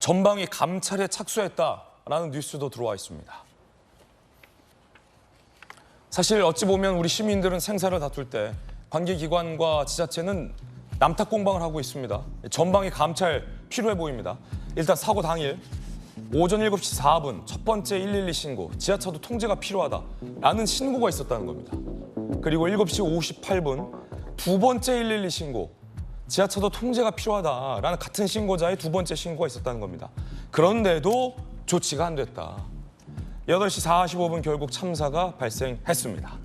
전방위 감찰에 착수했다라는 뉴스도 들어와 있습니다. 사실 어찌 보면 우리 시민들은 생사를 다툴 때 관계기관과 지자체는 남탓 공방을 하고 있습니다. 전방위 감찰 필요해 보입니다. 일단 사고 당일 오전 7시 4분 첫 번째 112 신고, 지하차도 통제가 필요하다라는 신고가 있었다는 겁니다. 그리고 7시 58분 두 번째 112 신고, 지하차도 통제가 필요하다라는 같은 신고자의 두 번째 신고가 있었다는 겁니다. 그런데도 조치가 안 됐다. 8시 45분 결국 참사가 발생했습니다.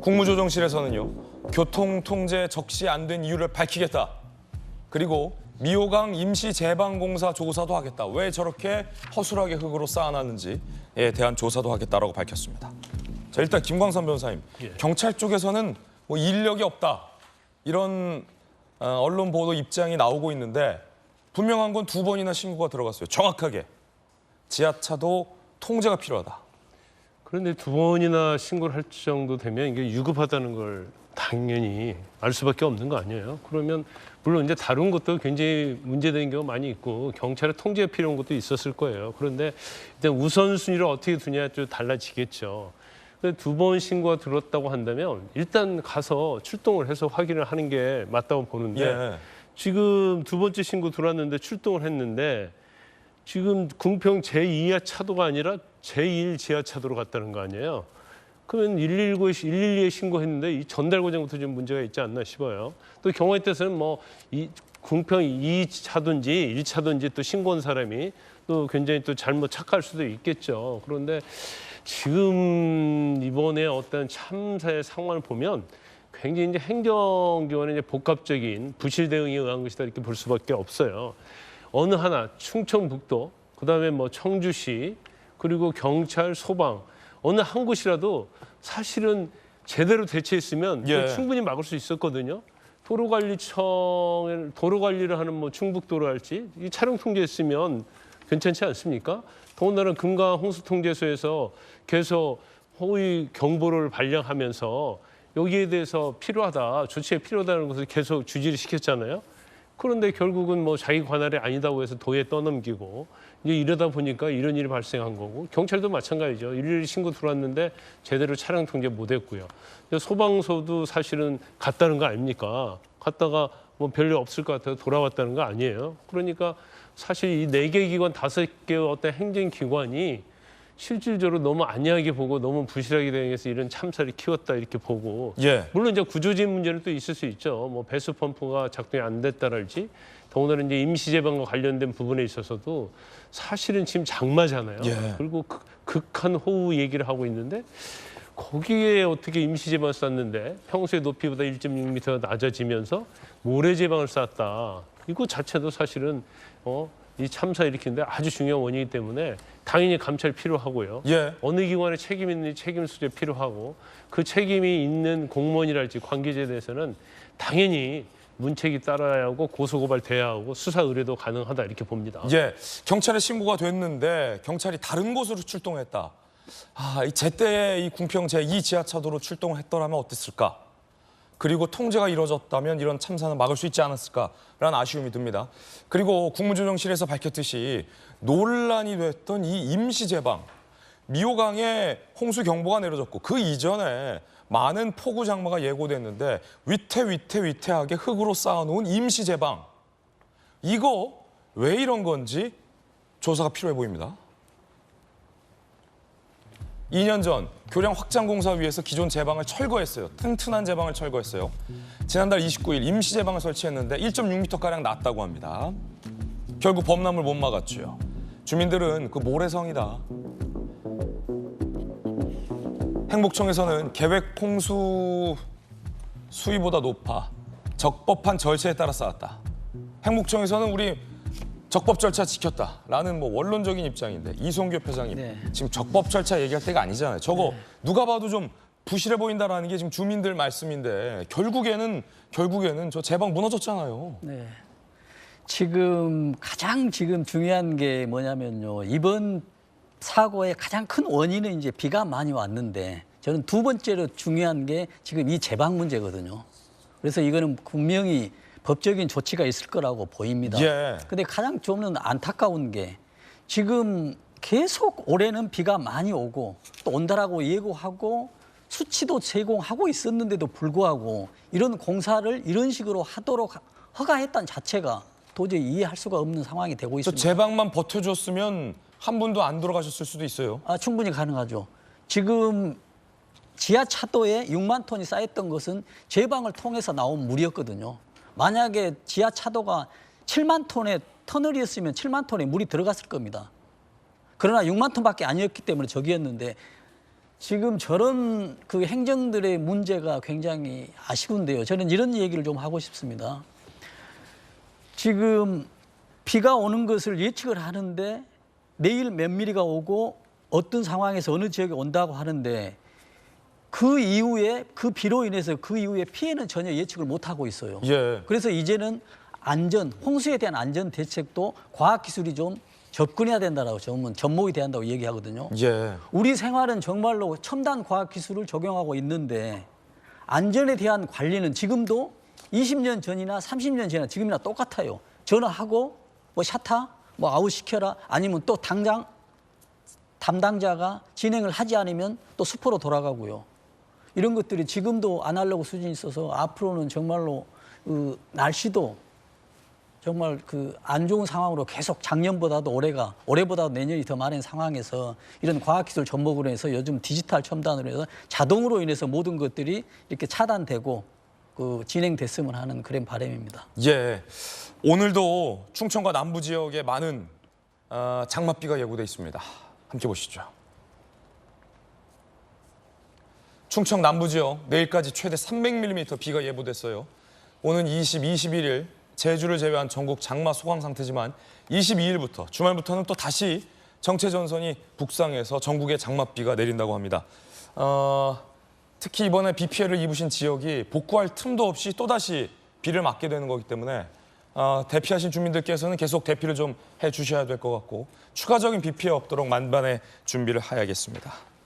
국무조정실에서는요, 교통통제 적시 안 된 이유를 밝히겠다. 그리고 미호강 임시제방공사 조사도 하겠다. 왜 저렇게 허술하게 흙으로 쌓아놨는지에 대한 조사도 하겠다라고 밝혔습니다. 자, 일단 김광선 변호사님, 경찰 쪽에서는 뭐 인력이 없다, 이런 언론 보도 입장이 나오고 있는데 분명한 건 두 번이나 신고가 들어갔어요. 정확하게 지하차도 통제가 필요하다. 그런데 두 번이나 신고를 할 정도 되면 이게 유급하다는 걸 당연히 알 수밖에 없는 거 아니에요? 그러면 물론 이제 다른 것도 굉장히 문제되는 경우가 많이 있고 경찰의 통제가 필요한 것도 있었을 거예요. 그런데 일단 우선순위를 어떻게 두냐에 좀 달라지겠죠. 두 번 신고가 들었다고 한다면 일단 가서 출동을 해서 확인을 하는 게 맞다고 보는데 지금 두 번째 신고 들어왔는데 출동을 했는데 지금 궁평 제2야 차도가 아니라 제1 지하차도로 갔다는 거 아니에요? 그러면 112에 신고했는데 이 전달 과정부터 좀 문제가 있지 않나 싶어요. 또 경우에 따라서는 뭐 이 궁평 2차도인지 1차도인지 또 신고한 사람이 또 굉장히 또 잘못 착각할 수도 있겠죠. 그런데 지금 이번에 어떤 참사의 상황을 보면 굉장히 이제 행정기관의 이제 복합적인 부실 대응에 의한 것이다 이렇게 볼 수밖에 없어요. 어느 하나 충청북도, 그다음에 뭐 청주시, 그리고 경찰, 소방 어느 한 곳이라도 사실은 제대로 대처했으면 충분히 막을 수 있었거든요. 도로관리를 하는 뭐 충북도로랄지 이 차량 통제했으면 괜찮지 않습니까? 더군다나 금강 홍수통제소에서 계속 호의 경보를 발령하면서 여기에 대해서 필요하다, 조치가 필요하다는 것을 계속 주지를 시켰잖아요. 그런데 결국은 뭐 자기 관할이 아니다고 해서 도에 떠넘기고 이제 이러다 보니까 이런 일이 발생한 거고, 경찰도 마찬가지죠. 112 신고 들어왔는데 제대로 차량 통제 못했고요. 소방서도 사실은 갔다는 거 아닙니까? 갔다가 뭐 별일 없을 것 같아서 돌아왔다는 거 아니에요. 그러니까 사실 이 4개 기관, 5개의 어떤 행정기관이 실질적으로 너무 안이하게 보고 너무 부실하게 대응해서 이런 참사를 키웠다 이렇게 보고, 물론 이제 구조적인 문제는 또 있을 수 있죠. 뭐 배수 펌프가 작동이 안 됐다랄지, 더군다나 이제 임시제방과 관련된 부분에 있어서도 사실은 지금 장마잖아요. 그리고 극한 호우 얘기를 하고 있는데 거기에 어떻게 임시제방을 쌌는데 평소의 높이보다 1.6m 낮아지면서 모래제방을 쌌다. 이거 자체도 사실은 이 참사 일으키는데 아주 중요한 원인이기 때문에 당연히 감찰 필요하고요. 어느 기관에 책임 있는지 책임 수재 필요하고, 그 책임이 있는 공무원이랄지 관계자에 대해서는 당연히 문책이 따라야 하고 고소고발 돼야 하고 수사 의뢰도 가능하다 이렇게 봅니다. 경찰에 신고가 됐는데 경찰이 다른 곳으로 출동했다. 이 제때 이 궁평 제2 지하차도로 출동을 했더라면 어땠을까? 그리고 통제가 이루어졌다면 이런 참사는 막을 수 있지 않았을까라는 아쉬움이 듭니다. 그리고 국무조정실에서 밝혔듯이 논란이 됐던 이 임시제방, 미호강에 홍수경보가 내려졌고 그 이전에 많은 폭우 장마가 예고됐는데 위태하게 흙으로 쌓아놓은 임시제방, 이거 왜 이런 건지 조사가 필요해 보입니다. 2년 전 교량 확장공사 위에서 기존 제방을 철거했어요. 튼튼한 제방을 철거했어요. 지난달 29일 임시 제방을 설치했는데 1.6m가량 났다고 합니다. 결국 범람을 못 막았죠. 주민들은 그 모래성이다. 행복청에서는 계획 홍수 수위보다 높아 적법한 절차에 따라 쌓았다. 행복청에서는 우리 적법 절차 지켰다라는 뭐 원론적인 입장인데, 이송규 회장님, 지금 적법 절차 얘기할 때가 아니잖아요. 저거 누가 봐도 좀 부실해 보인다라는 게 지금 주민들 말씀인데 결국에는 저 제방 무너졌잖아요. 가장 중요한 게 뭐냐면요, 이번 사고의 가장 큰 원인은 이제 비가 많이 왔는데, 저는 두 번째로 중요한 게 지금 이 제방 문제거든요. 그래서 이거는 분명히 법적인 조치가 있을 거라고 보입니다. 예. 근데 가장 좀 안타까운 게 지금 계속 올해는 비가 많이 오고 또 온다라고 예고하고 수치도 제공하고 있었는데도 불구하고 이런 공사를 이런 식으로 하도록 허가했다는 자체가 도저히 이해할 수가 없는 상황이 되고 저 있습니다. 제방만 버텨줬으면 한 분도 안 돌아가셨을 수도 있어요. 충분히 가능하죠. 지금 지하차도에 6만 톤이 쌓였던 것은 제방을 통해서 나온 물이었거든요. 만약에 지하차도가 7만 톤의 터널이었으면 7만 톤의 물이 들어갔을 겁니다. 그러나 6만 톤밖에 아니었기 때문에 저기였는데 지금 저런 그 행정들의 문제가 굉장히 아쉬운데요. 저는 이런 얘기를 좀 하고 싶습니다. 지금 비가 오는 것을 예측을 하는데 내일 몇 미리가 오고 어떤 상황에서 어느 지역에 온다고 하는데 그 이후에 그 비로 인해서 그 이후에 피해는 전혀 예측을 못하고 있어요. 예. 그래서 이제는 홍수에 대한 안전 대책도 과학기술이 좀 접근해야 된다라고 접목이 돼야 한다고 얘기하거든요. 예. 우리 생활은 정말로 첨단 과학기술을 적용하고 있는데 안전에 대한 관리는 지금도 20년 전이나 30년 전이나 지금이나 똑같아요. 전화하고 뭐 샤타, 뭐 아웃시켜라 아니면 또 당장 담당자가 진행을 하지 않으면 또 수포로 돌아가고요. 이런 것들이 지금도 아날로그 수준이 있어서 앞으로는 정말로 날씨도 정말 안 좋은 상황으로 계속 작년보다도 올해보다도 내년이 더 많은 상황에서 이런 과학기술 접목으로 해서 요즘 디지털 첨단으로 해서 자동으로 인해서 모든 것들이 이렇게 차단되고 진행됐으면 하는 그런 바람입니다. 예. 오늘도 충청과 남부 지역에 많은 장맛비가 예고돼 있습니다. 함께 보시죠. 충청 남부 지역 내일까지 최대 300mm 비가 예보됐어요. 오는 20, 21일 제주를 제외한 전국 장마 소강 상태지만 22일부터 주말부터는 또 다시 정체 전선이 북상해서 전국에 장맛비가 내린다고 합니다. 특히 이번에 비 피해를 입으신 지역이 복구할 틈도 없이 또다시 비를 맞게 되는 거기 때문에 대피하신 주민들께서는 계속 대피를 좀 해주셔야 될 것 같고 추가적인 비 피해 없도록 만반의 준비를 해야겠습니다.